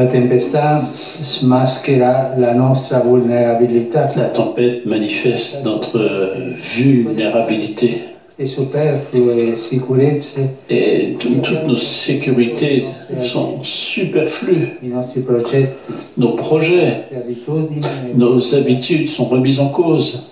La tempesta smaschera la nostra vulnerabilità. La tempête manifeste notre vulnérabilité. Le superflue sicurezze, Et toutes nos sécurités sont superflues. i nostri progetti, Nos projets, le abitudini, nos habitudes sont remises en cause.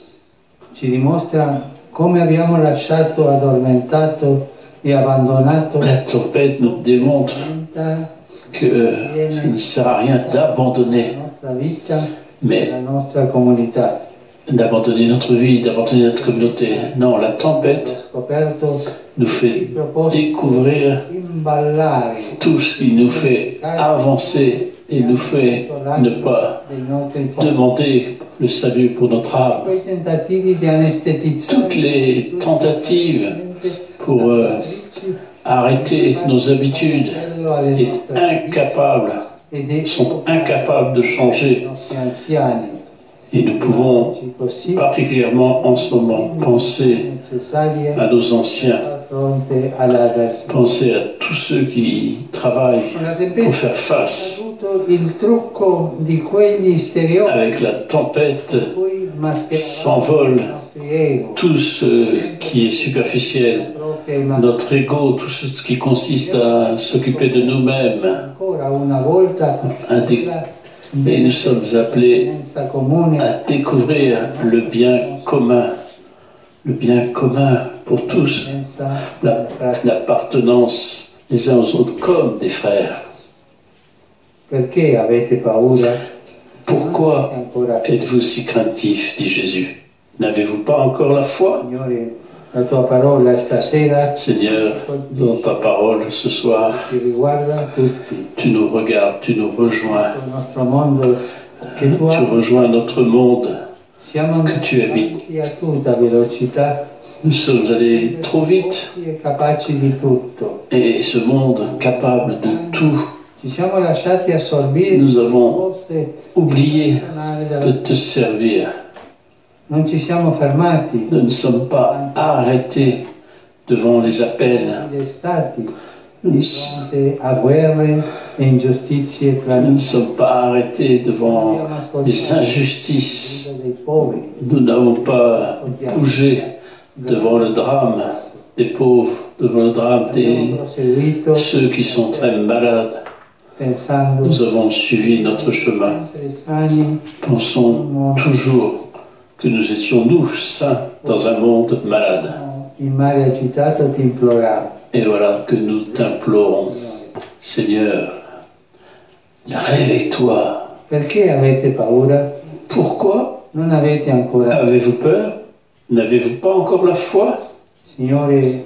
ci dimostra come abbiamo lasciato addormentato e abbandonato La tempête nous démontre la que ça ne sert à rien d'abandonner, nostra vita, mais la nostra comunità. d'abandonner notre vie, d'abandonner notre communauté. Non, la tempête Scoperto nous fait découvrir imballare tout ce qui nous fait avancer et nous fait ne pas dei nostri cuori. demander le salut pour notre âme. Quei tentativi di anestetizzare Toutes les tentatives pour arrêter nos habitudes sont incapables de changer. nostri anziani. Et nous pouvons Così particulièrement en ce moment penser necessarie à nos anciens, a fronte all'avversità. penser à tous ceux qui travaillent La pour tempesta faire ha face avuto il trucco di quegli stereotipi avec la tempête. cui S'envole mascheravano i nostri ego, Tout ce qui est superficiel, proprio notre ego, tout ce qui consiste à s'occuper de nous-mêmes. ancora una volta Et nous sommes appelés l'esperienza comune à découvrir le bien commun pour tous, senza l'appartenance les uns aux autres comme des frères. perché avete paura? Pourquoi Ancora, êtes-vous si craintifs, dit Jésus. N'avez-vous pas encore la foi? Signore, la tua parola stasera Seigneur, dans ta parole ce soir, ci riguarda tutti. tu nous regardes, tu nous rejoins, Il nostro mondo che tu tu hai, rejoins notre monde. siamo che tu abiti. andati a tutta velocità Nous sommes allés trop vite e capaci di tutto. et ce monde capable de tout, Ci siamo lasciati assorbire nous avons forse oublié canale de della... te servir. Non ci siamo fermati. Nous ne sommes pas arrêtés devant les appels. Gli stati Nous di ne fronte a guerre e ingiustizie tra nous ne sommes pas arrêtés devant les injustices. dei poveri. Nous n'avons pas bougé devant le drame des pauvres, devant le drame des Proseguito ceux qui sont très malades. pensando Nous avons suivi notre chemin. essere sani Pensons toujours que nous étions nous sains dans un monde malade. in mare agitato ti imploravo. Et voilà que nous t'implorons, Seigneur, réveille-toi. Perché avete paura? Pourquoi Non avete ancora. avez-vous peur? N'avez-vous pas encore la foi? Signore,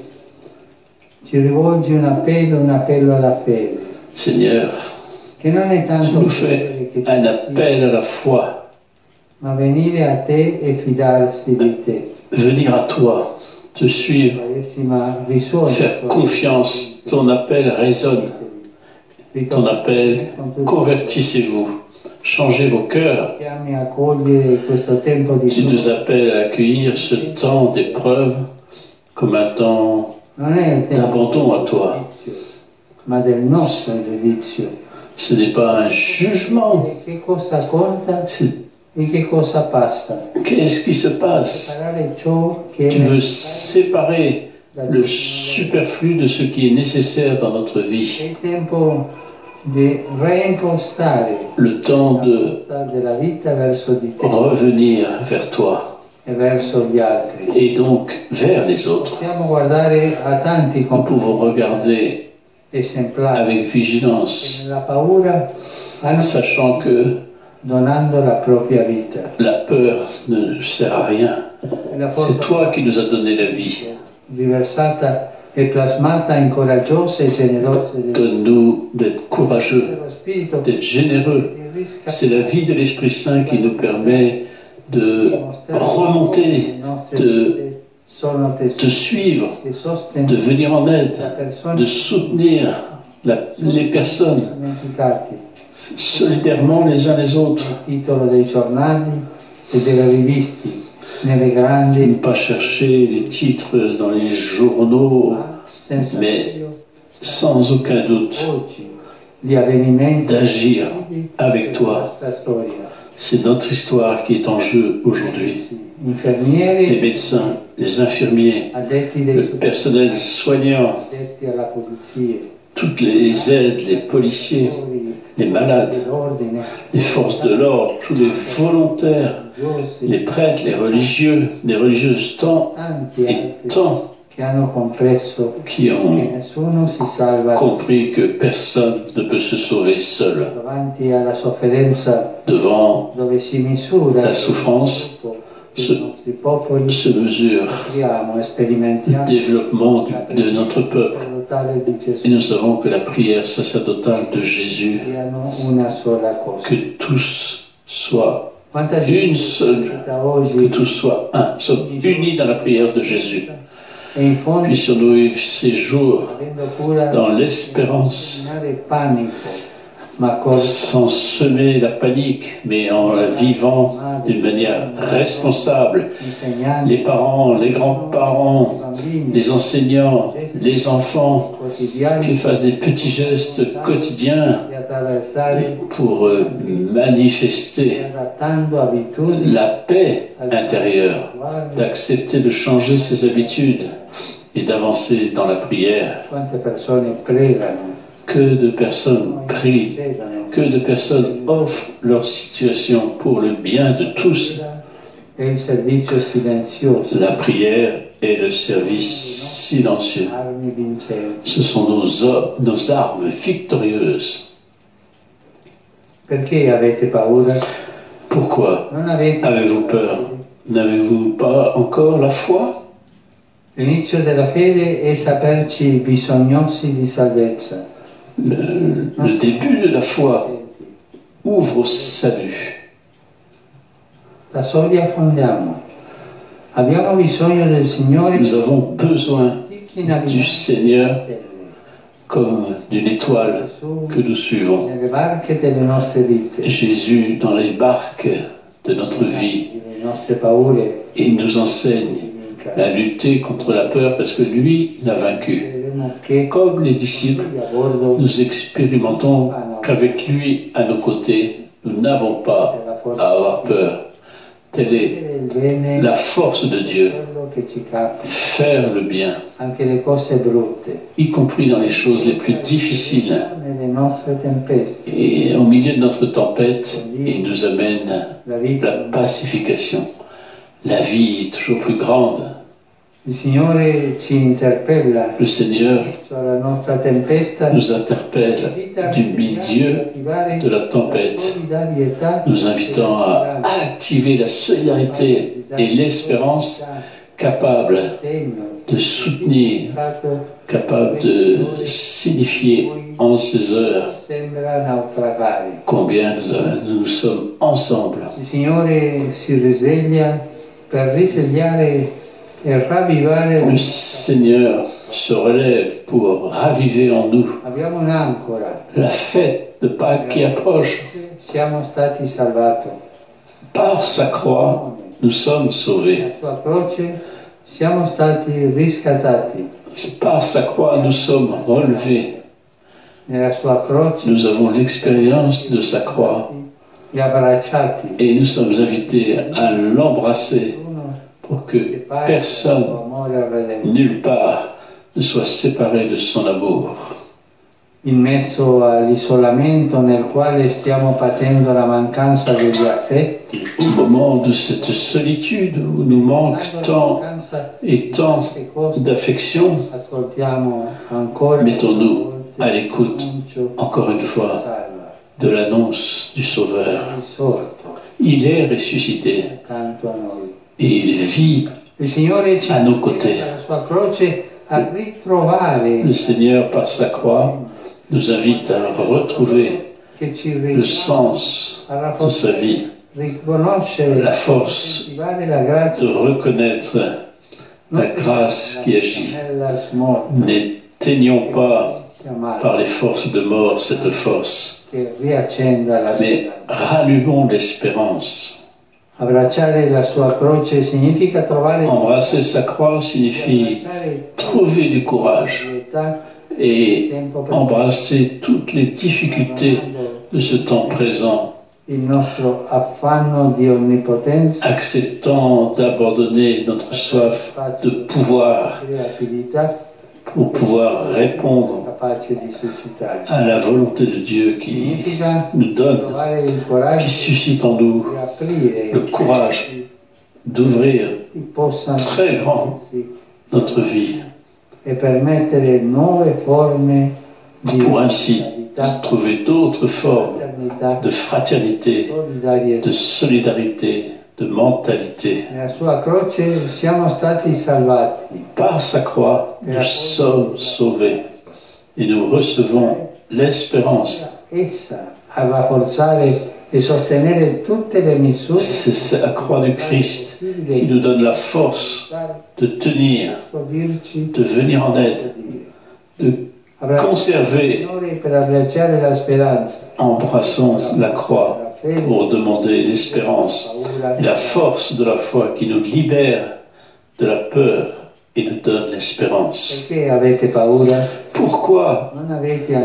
ci rivolgi un appello alla fede, Seigneur, che non è tu tanto nous credere fais che un tu appel à la foi, ma venire a te e fidarsi di te. venir à toi, te suivre, Carissima, risuona faire confiance. Ton appel résonne. Ton appel, convertissez-vous, changez vos cœurs. Chiami a cogliere questo tempo di Tu nous appelles à accueillir ce temps d'épreuve comme un temps non è il tempo d'abandon à toi. del giudizio, ma del nostro giudizio. Ce n'est pas un jugement. E che cosa conta C'est e che cosa passa? qu'est-ce qui se passe? Separare ciò che Tu veux séparer le superflu de ce qui est nécessaire dans notre è vie. il tempo di reimpostare Le temps de la della vita verso di te revenir vers toi e verso gli altri. et donc vers les autres. Possiamo guardare a tanti Nous pouvons regarder esemplari avec che vigilance, nella paura hanno sachant que donando la propria vita. la peur ne sert à rien. E la C'est forza toi qui nous as donné la vie. riversata e plasmata in coraggiose e generose del Donne-nous d'être courageux, dello Spirito d'être généreux. che riscatta C'est la vie de l'Esprit Saint qui nous permet de remonter, sono de suivre, che de sostengono venir en aide, la persona de soutenir les personnes dimenticati solidairement les uns les autres. il titolo dei giornali e delle riviste nelle Ne grandi pas chercher les titres dans les journaux, senza mais dubbio sans aucun doute voci gli avvenimenti d'agir avec toi. della storia. C'est notre histoire qui est en jeu aujourd'hui. Les Infermieri, médecins, les infirmiers, addetti le dei personnel soignant, addetti alla polizia, toutes les aides, les policiers, les malades, dell'ordine, les forces de l'ordre, tous les volontaires, les prêtres, les religieuses, tant tanti et altri tant che hanno compreso qui che ont nessuno si salva compris que personne ne peut se sauver seul. davanti alla sofferenza Devant dove si misura la souffrance, che i nostri popoli se mesure abbiamo le sperimentiamo développement de notre peuple. totale di Gesù Et nous savons que la prière sacerdotale de Jésus, siano una sola cosa. que tous soient Quanta une gente seule, da que oggi tous soient un, sommes unis dans la prière de Jésus. e in fondo Puissions-nous vivre ces jours avendo cura dans l'espérance, di il panico, ma con sans semer la panique, mais en la vivant d'une manière responsable. insegnanti, Les parents, les grands-parents, bambini, les enseignants, les enfants, quotidiani qui fassent des petits gestes quotidiens di attraversare pour manifester adattando abitudini la paix intérieure, d'accepter de changer ses habitudes et d'avancer dans la prière. quante persone pregano, Que de personnes prient, pregano, que de personnes offrent leur situation pour le bien de tous. è il servizio silenzioso, La prière est le service silencieux. armi vincenti. Ce sont nos armes victorieuses. Perché avete paura? Pourquoi Non avete avez-vous peur? N'avez-vous pas encore la foi? L'inizio della fede è saperci bisognosi di salvezza. Le début de la foi ouvre au salut. Da soli affondiamo. Abbiamo bisogno del Signore Nous avons besoin chi navigare du Seigneur comme d'une étoile que nous suivons. nelle barche delle nostre vite, Jésus dans les barques de notre vie, delle nostre paure. et il nous enseigne à lutter contre la peur parce que lui l'a vaincu. Vedremo che Comme les disciples, a bordo nous expérimentons qu'avec lui à nos côtés, nous n'avons pas à avoir peur. Telle est il bene, la force de Dieu, quello che ci capita, faire le bien, anche le cose brutte, y compris dans les choses les plus difficiles. nelle nostre tempeste. Et au milieu de notre tempête, il nous amène La vita la pacification. La vie est toujours plus grande. Il Signore ci interpella Le Seigneur sulla nostra tempesta, nous interpelle du milieu de la tempête, solidarietà, nous invitant à activer la solidarité et l'espérance capable de soutenir, capable de signifier en ces heures sembra naufragare. combien nous sommes ensemble. Il Signore si risveglia per risvegliare e ravvivare. Le Seigneur se relève pour raviver en nous Abbiamo un'ancora. la fête de Pâques qui approche. Siamo stati salvati. Par sa croix, nous sommes sauvés. La sua croce siamo stati riscattati. Par sa croix, nous sommes relevés. Nella sua croce Nous avons l'expérience de sa croix e abbracciati. et nous sommes invités à l'embrasser pour que personne, nulle part, ne soit séparé de son amour. Immesso all'isolamento nel quale stiamo patendo la mancanza degli affetti, Au moment de cette solitude où nous manque tant et tant d'affection, ascoltiamo ancora mettons-nous à l'écoute, encore une fois, salva, de l'annonce du Sauveur. risorto Il est ressuscité accanto a noi. et il vit. Il Signore ci A nos côtés. invita alla sua croce a ritrovare Le Seigneur, par sa croix, nous invite à retrouver che ci le sens a de sa vie, riconoscere la force coltivare la grazia de reconnaître la grâce qui agit. nella smorta N'éteignons pas chiamata par les forces de mort cette force, che riaccenda la mais speranza. rallumons l'espérance. Abbracciare la sua croce significa trovare Embrasser sa croix signifie trouver du courage, pietà et embrasser toutes les difficultés de ce temps présent, acceptant d'abandonner notre soif de pouvoir pour pouvoir répondre à la volonté de Dieu qui nous donne, qui suscite en nous le courage d'ouvrir très grand notre vie pour ainsi trouver d'autres formes de fraternité, de solidarité, de mentalité. Par sa croix, nous sommes sauvés et nous recevons l'espérance. C'est la croix du Christ qui nous donne la force de tenir, de venir en aide, de conserver, embrassons la croix pour demander l'espérance et la force de la foi qui nous libère de la peur et nous donne l'espérance. Pourquoi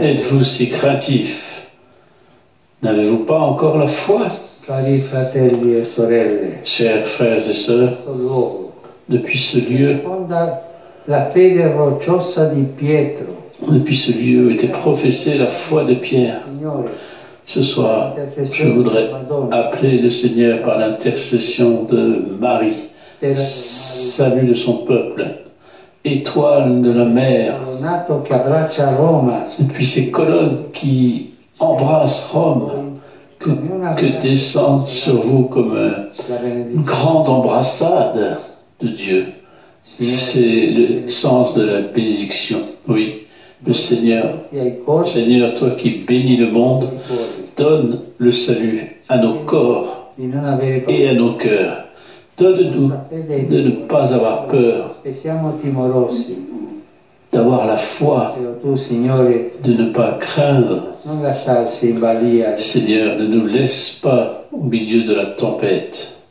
êtes-vous si craintifs? N'avez-vous pas encore la foi? Chers frères et sœurs, depuis ce lieu, depuis ce lieu était professée la foi de Pierre. Ce soir, je voudrais appeler le Seigneur par l'intercession de Marie, salut de son peuple, étoile de la mer, depuis ces colonnes qui embrassent Rome, que descende sur vous comme une grande embrassade de Dieu. C'est le sens de la bénédiction, oui. Le Seigneur, toi qui bénis le monde, donne le salut à nos corps et à nos cœurs. Donne-nous de ne pas avoir peur, d'avoir la foi, de ne pas craindre. Seigneur, ne nous laisse pas au milieu de la tempête.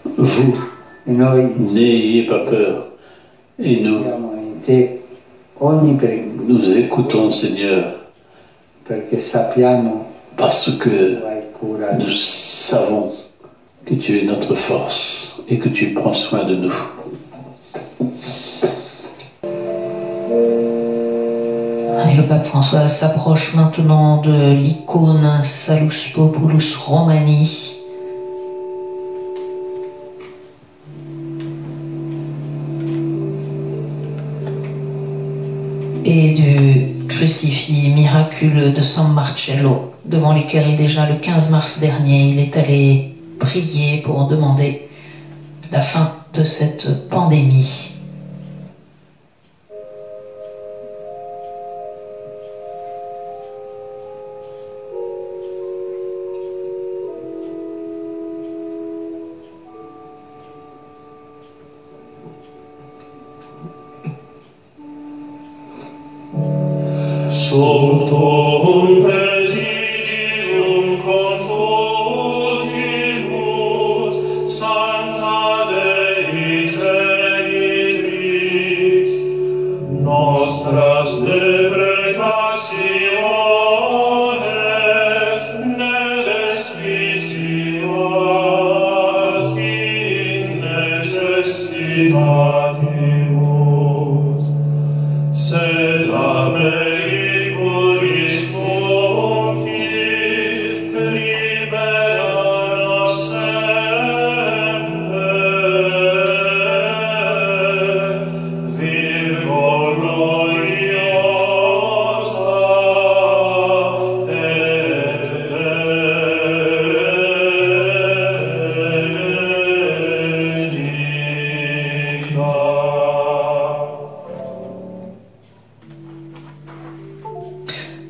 Vous, n'ayez pas peur. Et nous écoutons, Seigneur, parce que nous savons que tu es notre force et que tu prends soin de nous. Et le pape François s'approche maintenant de l'icône Salus Populus Romani. Et du crucifix miraculeux de San Marcello, devant lesquels déjà le 15 mars dernier, il est allé prier pour demander la fin de cette pandémie.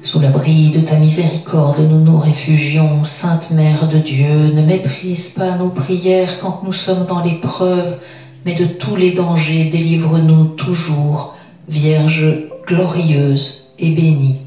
Sous l'abri de ta miséricorde, nous nous réfugions. Sainte Mère de Dieu, ne méprise pas nos prières quand nous sommes dans l'épreuve, mais de tous les dangers, délivre-nous toujours, Vierge glorieuse et bénie.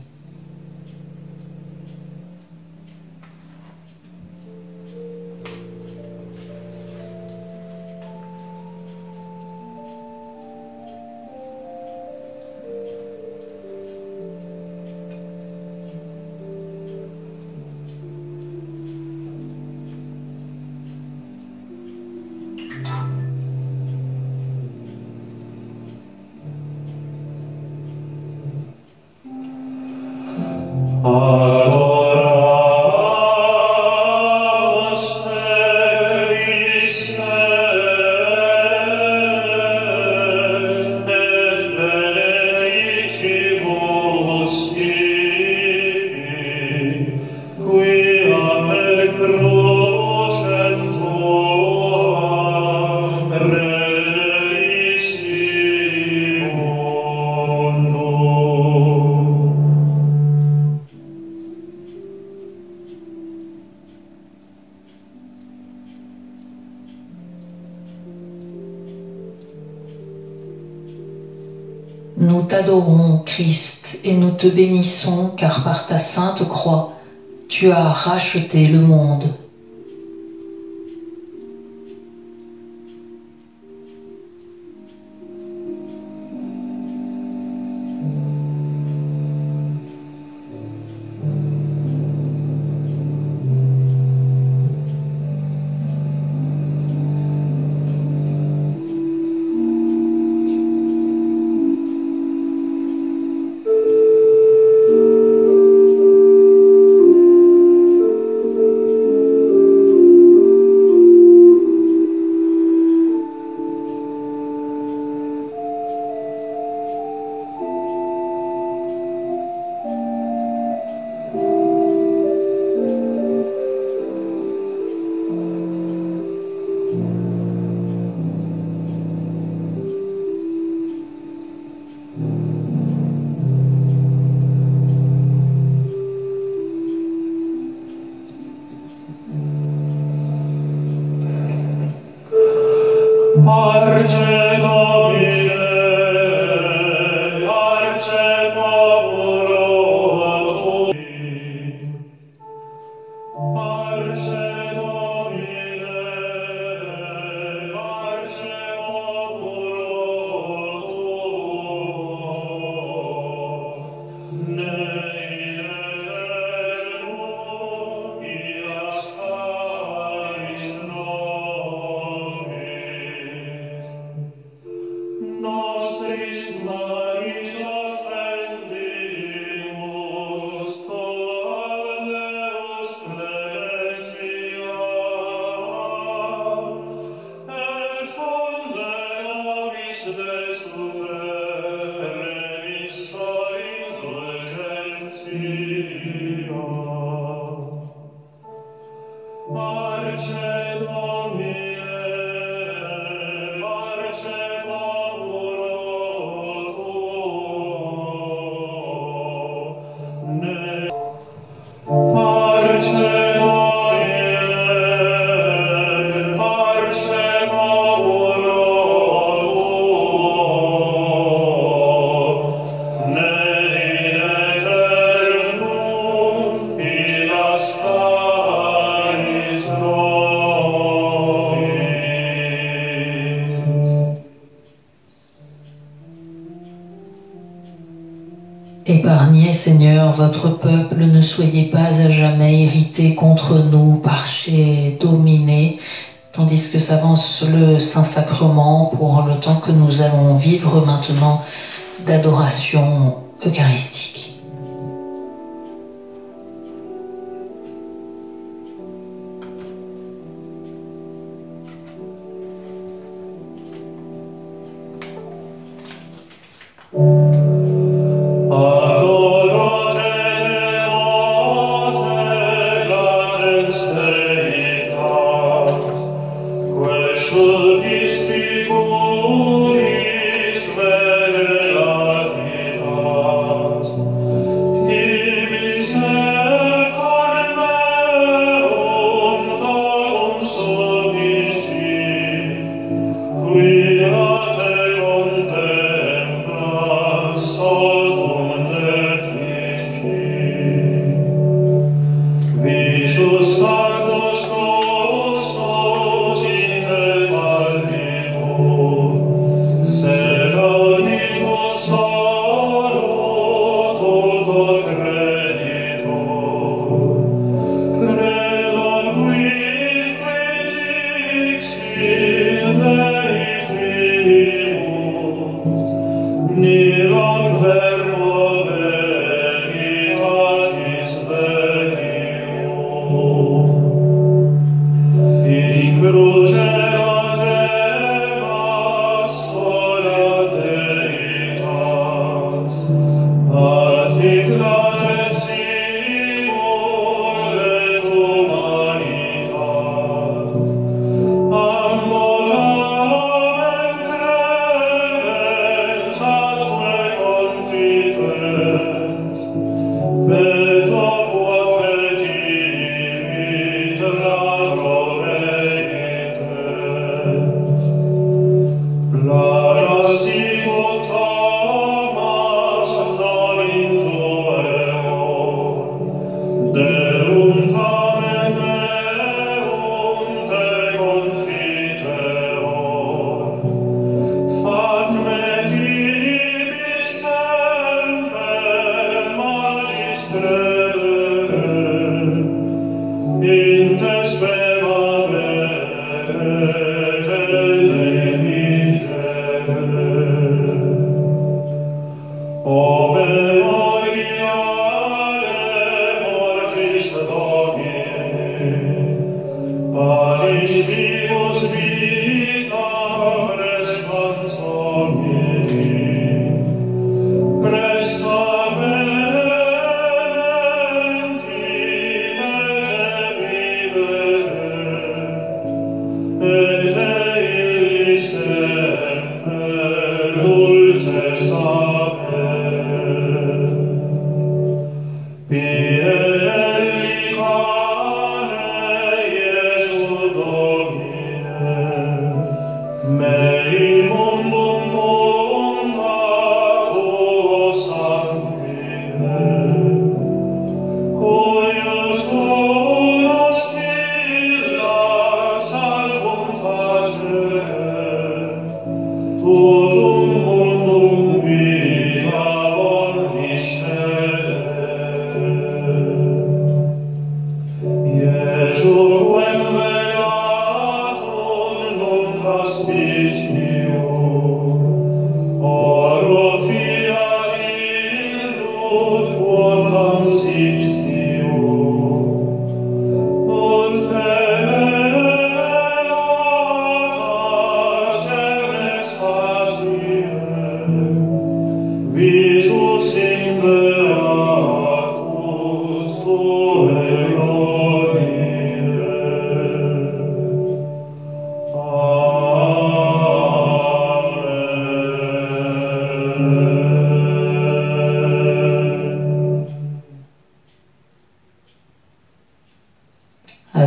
Nous t'adorons, Christ, et nous te bénissons, car par ta sainte croix, tu as racheté le monde. Épargnez, Seigneur, votre peuple, ne soyez pas à jamais irrités contre nous, parchés, dominés, tandis que s'avance le Saint-Sacrement pour le temps que nous allons vivre maintenant d'adoration eucharistique.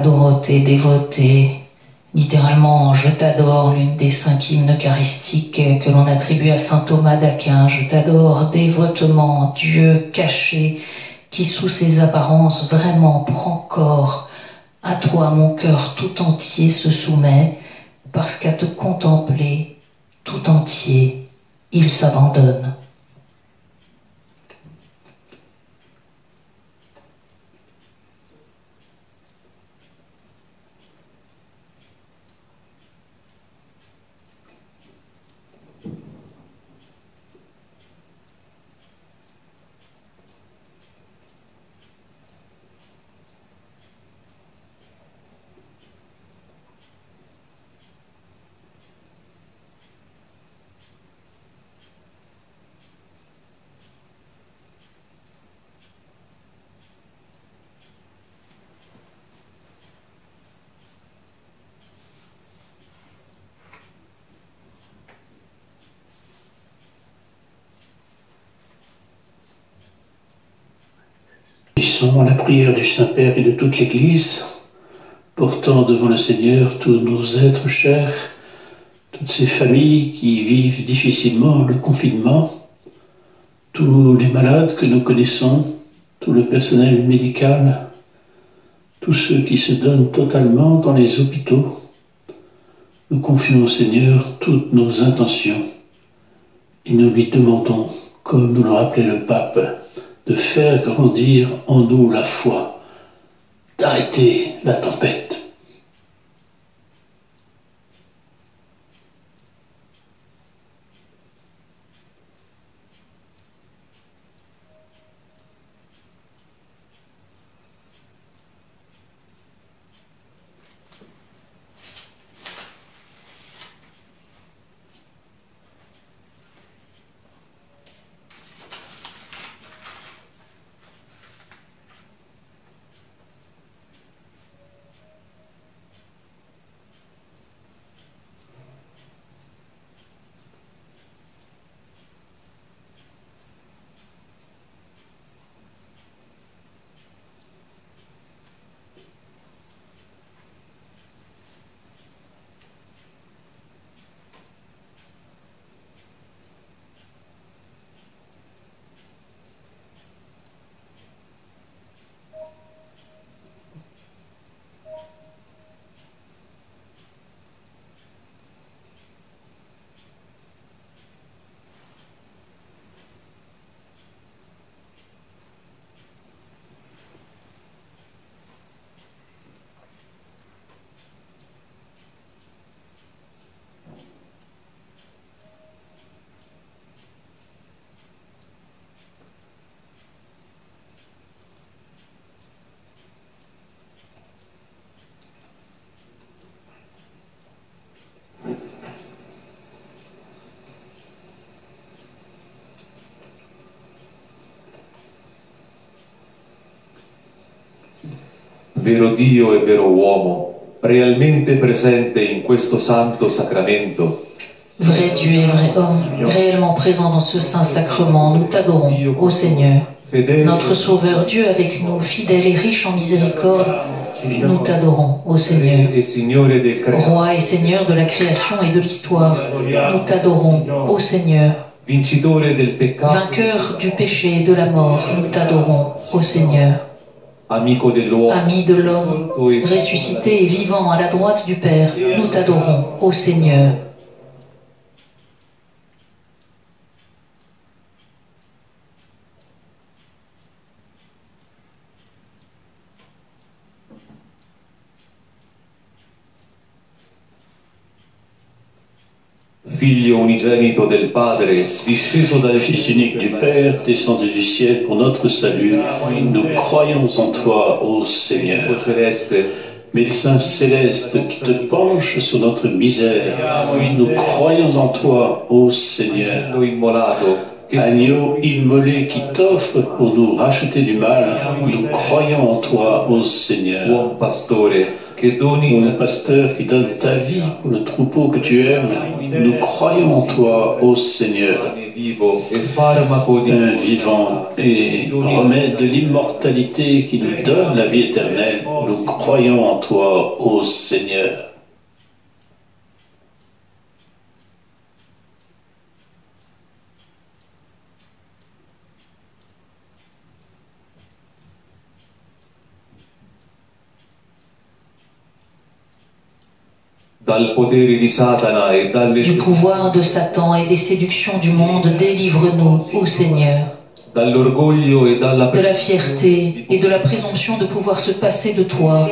Dorothée, dévotée, littéralement Je t'adore, l'une des 5 hymnes eucharistiques que l'on attribue à saint Thomas d'Aquin. Je t'adore dévotement, Dieu caché, qui sous ses apparences vraiment prend corps. À toi mon cœur tout entier se soumet, parce qu'à te contempler tout entier, il s'abandonne. À la prière du Saint-Père et de toute l'Église, portant devant le Seigneur tous nos êtres chers, toutes ces familles qui vivent difficilement le confinement, tous les malades que nous connaissons, tout le personnel médical, tous ceux qui se donnent totalement dans les hôpitaux. Nous confions au Seigneur toutes nos intentions et nous lui demandons, comme nous le rappelait le pape, de faire grandir en nous la foi, d'arrêter la tempête. Vero Dio e vero uomo, realmente presente in questo santo sacramento. Vrai Dieu et vrai homme, réellement présent dans ce saint sacrement, nous t'adorons, ô Seigneur. Notre Sauveur Dieu avec nous, fidèle et riche en miséricorde, nous t'adorons, ô Seigneur. Roi et Seigneur de la création et de l'histoire, nous t'adorons, ô Seigneur. Vainqueur du péché et de la mort, nous t'adorons, ô Seigneur. Ami de l'homme, ressuscité et vivant à la droite du Père, nous t'adorons, ô Seigneur. Figlio unigenito del Padre, disceso dal Fils unique du Père, descendu du ciel pour notre salut, nous croyons en toi, ô Seigneur. Médecin céleste qui te penche sur notre misère, nous croyons en toi, ô Seigneur. Agneau immolé qui t'offre pour nous racheter du mal, nous croyons en toi, ô Seigneur. Bon pasteur qui donne ta vie pour le troupeau que tu aimes, nous croyons en toi, ô Seigneur. Un vivant et remède de l'immortalité qui nous donne la vie éternelle, nous croyons en toi, ô Seigneur. Du pouvoir de Satan et des séductions du monde, délivre-nous, ô Seigneur. De la fierté et de la présomption de pouvoir se passer de toi,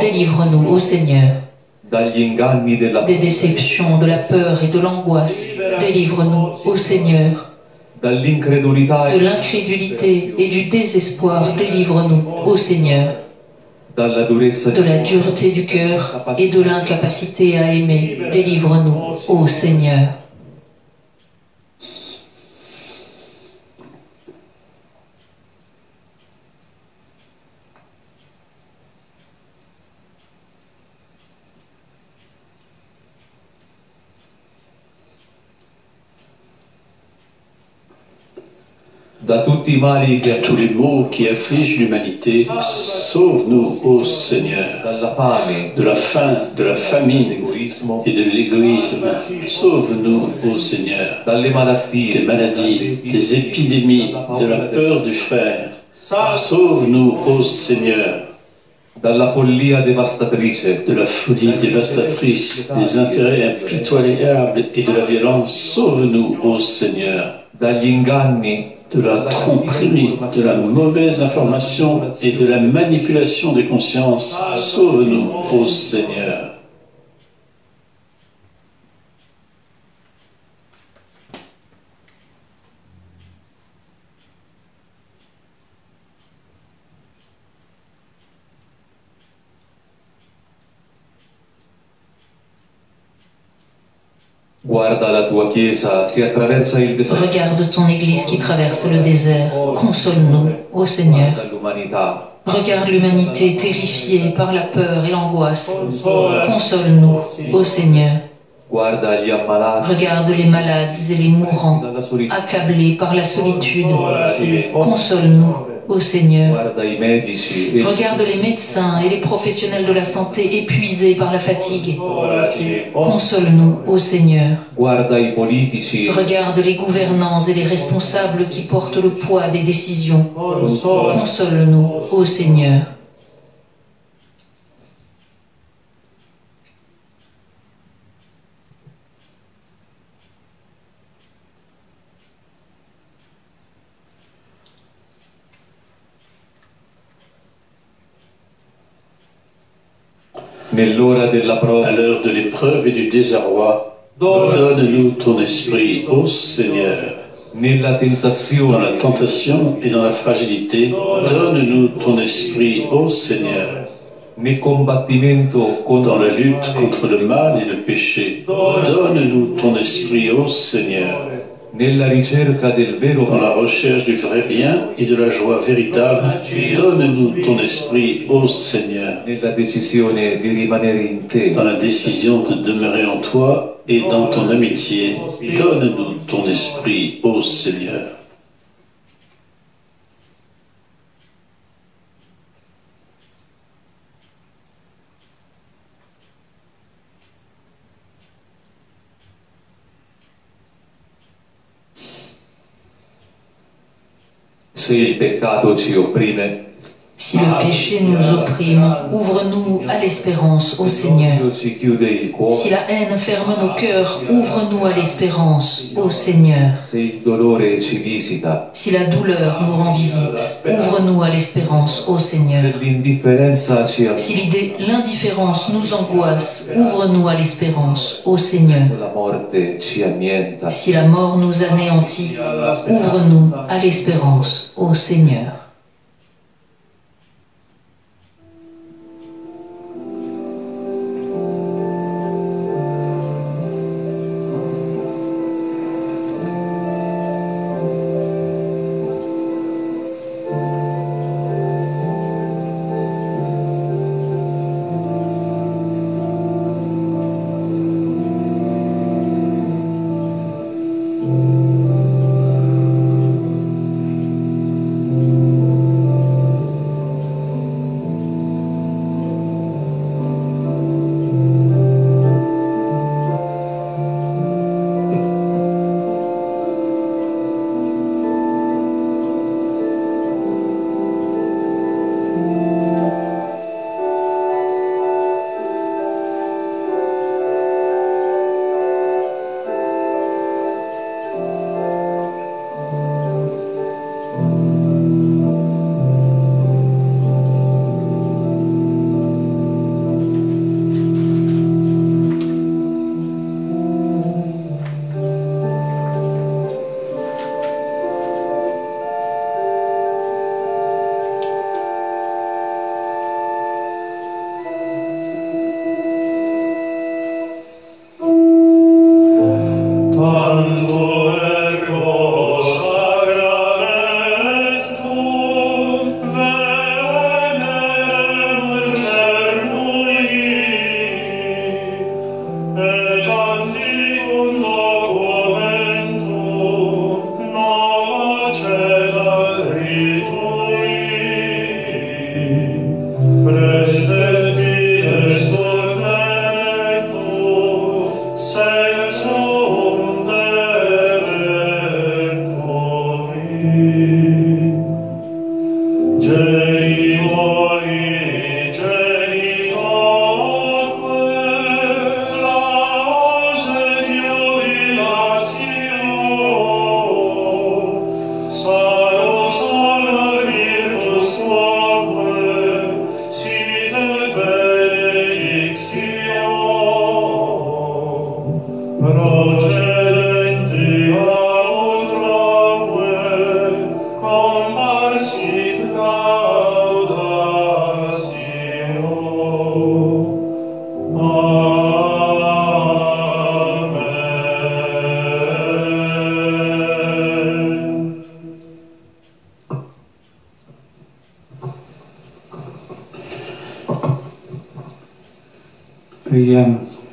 délivre-nous, ô Seigneur. Des déceptions, de la peur et de l'angoisse, délivre-nous, ô Seigneur. De l'incrédulité et du désespoir, délivre-nous, ô Seigneur. De la dureté du cœur et de l'incapacité à aimer, délivre-nous, ô Seigneur. Tous les maux qui affligent l'humanité, sauve-nous, ô Seigneur, de la faim, de la famine et de l'égoïsme. Sauve-nous, ô Seigneur, des maladies, des épidémies, de la peur du frère. Sauve-nous, ô Seigneur, de la folie dévastatrice, des intérêts impitoyables et de la violence. Sauve-nous, ô Seigneur, de la tromperie, de la mauvaise information et de la manipulation des consciences. Sauve-nous, ô Seigneur. Regarde ton Église qui traverse le désert. Console-nous, ô Seigneur. Regarde l'humanité terrifiée par la peur et l'angoisse. Console-nous, ô Seigneur. Regarde les malades et les mourants, accablés par la solitude. Console-nous, ô Seigneur. Regarde les médecins et les professionnels de la santé épuisés par la fatigue. Console-nous, ô Seigneur. Regarde les gouvernants et les responsables qui portent le poids des décisions. Console-nous, ô Seigneur. À l'heure de l'épreuve et du désarroi, donne-nous ton esprit, ô Seigneur. Dans la tentation et dans la fragilité, donne-nous ton esprit, ô Seigneur. Dans la lutte contre le mal et le péché, donne-nous ton esprit, ô Seigneur. Dans la recherche du vrai bien et de la joie véritable, donne-nous ton esprit, ô Seigneur. Dans la décision de demeurer en toi et dans ton amitié, donne-nous ton esprit, ô Seigneur. Se il peccato ci opprime, Si le péché nous opprime, ouvre-nous à l'espérance, ô Seigneur. l'odio ci chiude il Si cuore, la haine ferme nos cœurs, ouvre-nous à l'espérance, ô Seigneur. se il dolore ci visita, Si la douleur nous rend visite, ouvre-nous à l'espérance, ô Seigneur. se l'indifferenza ci Si l'indifférence nous angoisse, ouvre-nous à l'espérance, ô Seigneur. la morte ci annienta. Si la mort nous anéantit, ouvre-nous à l'espérance, ô Seigneur.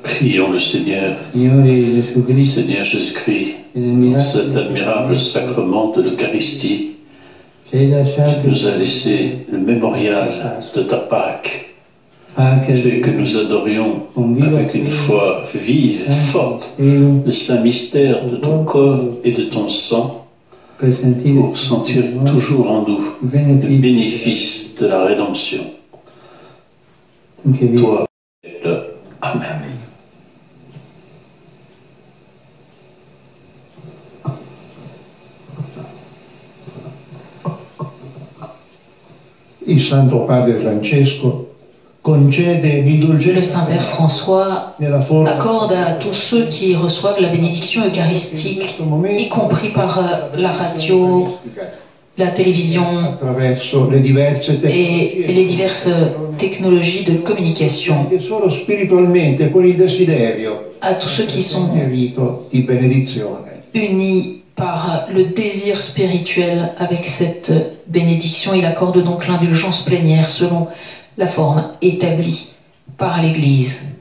Prions le Seigneur. Seigneur Jésus-Christ, dans cet admirable sacrement de l'Eucharistie, tu nous as laissé le mémorial de ta Pâque, fait que nous adorions avec une foi vive, forte, le saint mystère de ton corps et de ton sang, pour sentir toujours en nous le bénéfice de la rédemption. Toi, Amen. Il Santo Padre Francesco concede Le Saint-Père François accorde à tous ceux qui reçoivent la bénédiction eucharistique, y compris par la radio, la télévision et les diverses technologies de communication, à tous ceux qui sont unis par le désir spirituel avec cette bénédiction. Il accorde donc l'indulgence plénière selon la forme établie par l'Église.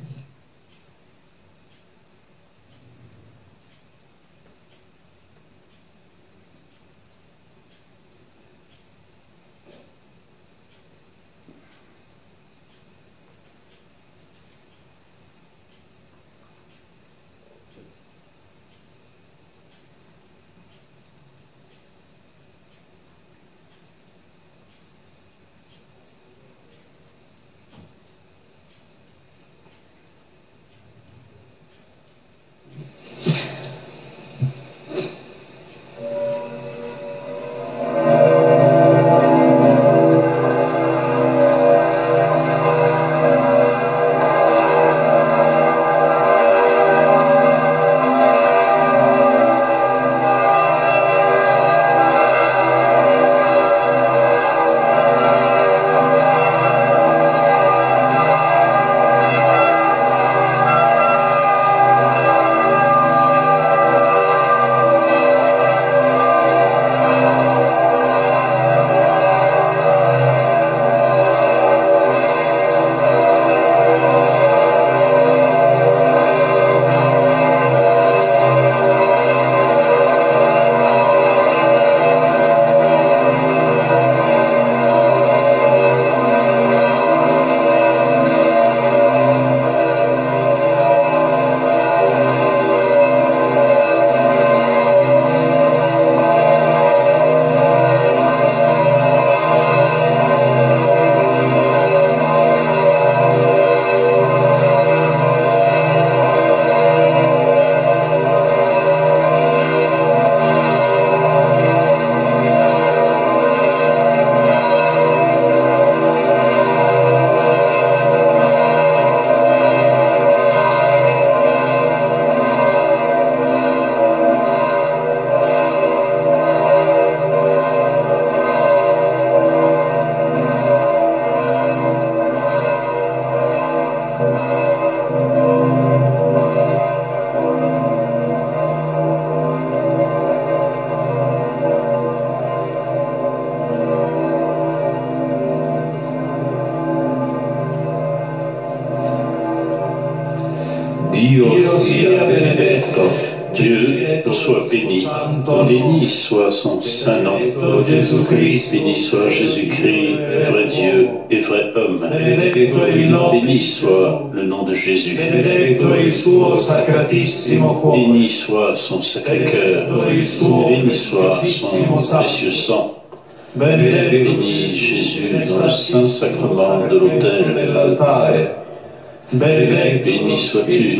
Dio sia benedetto. Dieu soit béni, béni soit son saint nom, béni soit Jésus-Christ, vrai Dieu et vrai homme, béni soit le nom de Jésus, béni soit son sacré-cœur, béni soit son précieux sang, béni Jésus dans le saint sacrement de l'autel. Béni sois-tu,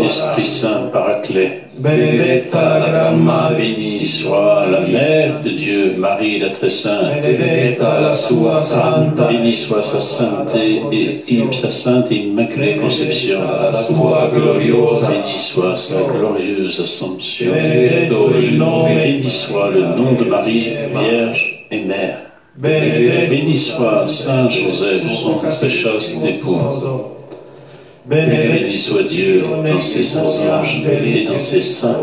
Esprit Saint Paraclet. Béni soit la Mère de Dieu, Marie la très sainte. Béni soit sa sainteté et sa sainte et immaculée conception. Béni soit sa glorieuse assomption. Béni soit le nom de Marie, Vierge et Mère. Béni soit Saint Joseph, son très chaste époux. Béni soit Dieu dans ses saints anges et dans ses saints.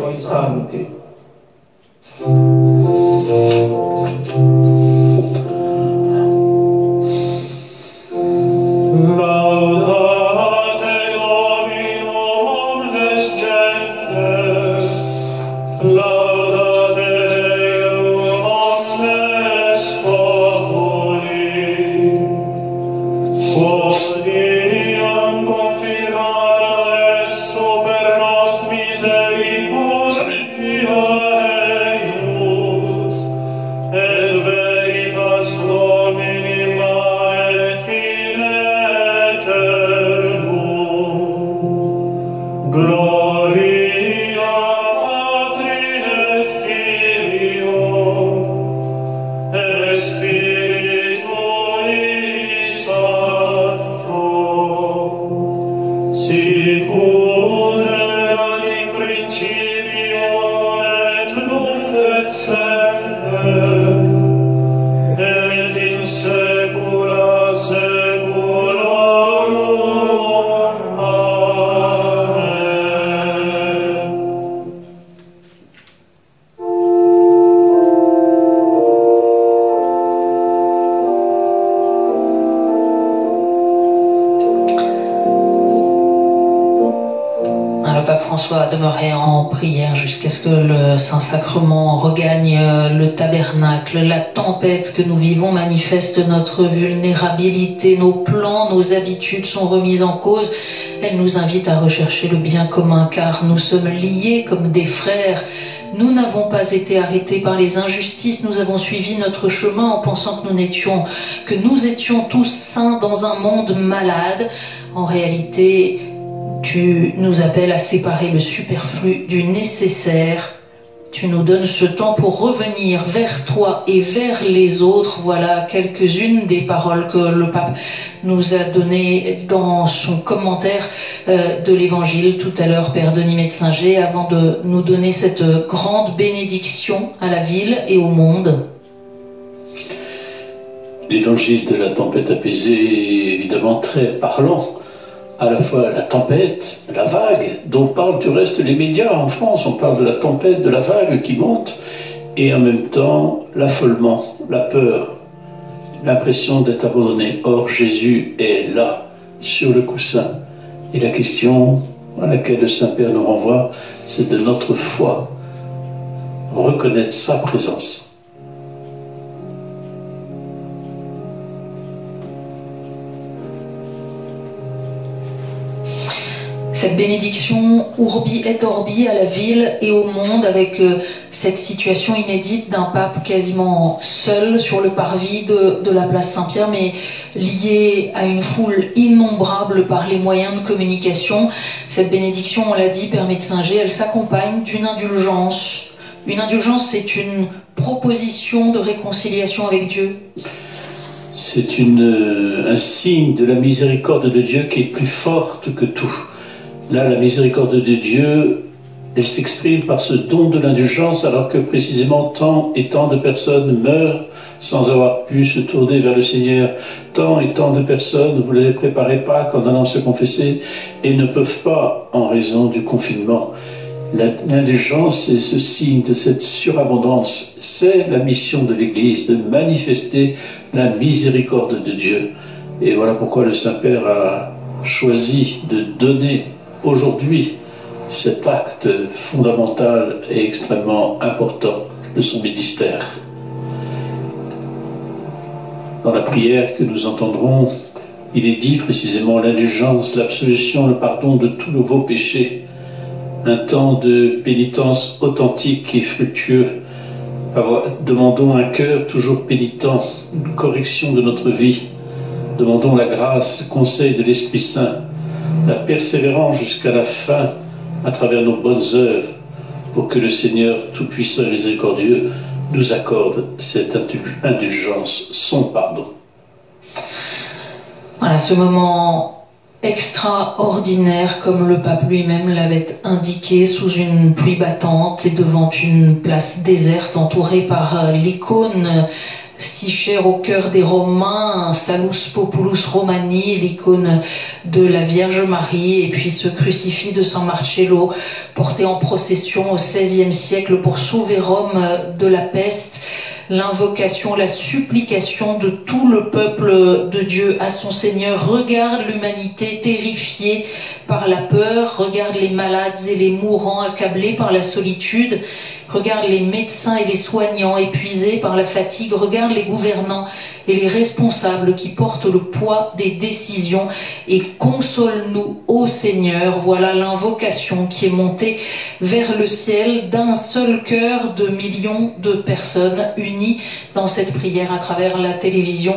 Demeurer en prière jusqu'à ce que le Saint-Sacrement regagne le tabernacle. La tempête que nous vivons manifeste notre vulnérabilité, nos plans, nos habitudes sont remises en cause. Elle nous invite à rechercher le bien commun car nous sommes liés comme des frères. Nous n'avons pas été arrêtés par les injustices, nous avons suivi notre chemin en pensant que nous étions tous saints dans un monde malade. En réalité, tu nous appelles à séparer le superflu du nécessaire. Tu nous donnes ce temps pour revenir vers toi et vers les autres. Voilà quelques-unes des paroles que le pape nous a données dans son commentaire de l'Évangile tout à l'heure, Père Denis Metzinger, avant de nous donner cette grande bénédiction à la ville et au monde. L'Évangile de la tempête apaisée est évidemment très parlant. À la fois la tempête, la vague, dont parlent du reste les médias en France. On parle de la tempête, de la vague qui monte, et en même temps l'affolement, la peur, l'impression d'être abandonné. Or, Jésus est là, sur le coussin. Et la question à laquelle le Saint-Père nous renvoie, c'est de notre foi, reconnaître sa présence. Cette bénédiction urbi et orbi à la ville et au monde avec cette situation inédite d'un pape quasiment seul sur le parvis de la place Saint-Pierre, mais lié à une foule innombrable par les moyens de communication. Cette bénédiction, on l'a dit, Père Metzinger, elle s'accompagne d'une indulgence. Une indulgence, c'est une proposition de réconciliation avec Dieu. C'est un signe de la miséricorde de Dieu qui est plus forte que tout. Là, la miséricorde de Dieu, elle s'exprime par ce don de l'indulgence, alors que précisément tant et tant de personnes meurent sans avoir pu se tourner vers le Seigneur. Tant et tant de personnes, vous ne les préparez pas en allant se confesser et ne peuvent pas en raison du confinement. L'indulgence, c'est ce signe de cette surabondance. C'est la mission de l'Église, de manifester la miséricorde de Dieu. Et voilà pourquoi le Saint-Père a choisi de donner aujourd'hui cet acte fondamental et extrêmement important de son ministère. Dans la prière que nous entendrons, il est dit précisément l'indulgence, l'absolution, le pardon de tous nos péchés, un temps de pénitence authentique et fructueux. Demandons un cœur toujours pénitent, une correction de notre vie. Demandons la grâce, le conseil de l'Esprit Saint, la persévérance jusqu'à la fin à travers nos bonnes œuvres, pour que le Seigneur Tout-Puissant et Miséricordieux nous accorde cette indulgence, son pardon. Voilà, ce moment extraordinaire, comme le pape lui-même l'avait indiqué, sous une pluie battante et devant une place déserte entourée par l'icône si chère au cœur des Romains, Salus Populus Romani, l'icône de la Vierge Marie, et puis ce crucifix de San Marcello porté en procession au XVIe siècle pour sauver Rome de la peste. L'invocation, la supplication de tout le peuple de Dieu à son Seigneur. Regarde l'humanité terrifiée par la peur, regarde les malades et les mourants accablés par la solitude, regarde les médecins et les soignants épuisés par la fatigue, regarde les gouvernants et les responsables qui portent le poids des décisions et console-nous, ô Seigneur. Voilà l'invocation qui est montée vers le ciel d'un seul cœur de millions de personnes unies dans cette prière à travers la télévision,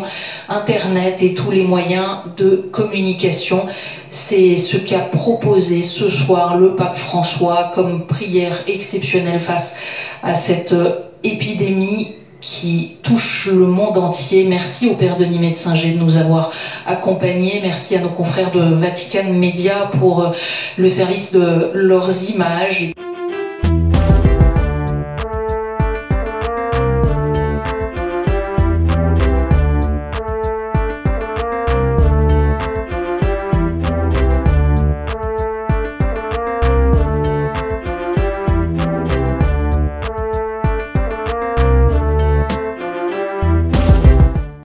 Internet et tous les moyens de communication. C'est ce qu'a proposé ce soir le pape François comme prière exceptionnelle face à cette épidémie qui touche le monde entier. Merci au Père Denis Metzinger de nous avoir accompagnés. Merci à nos confrères de Vatican Media pour le service de leurs images.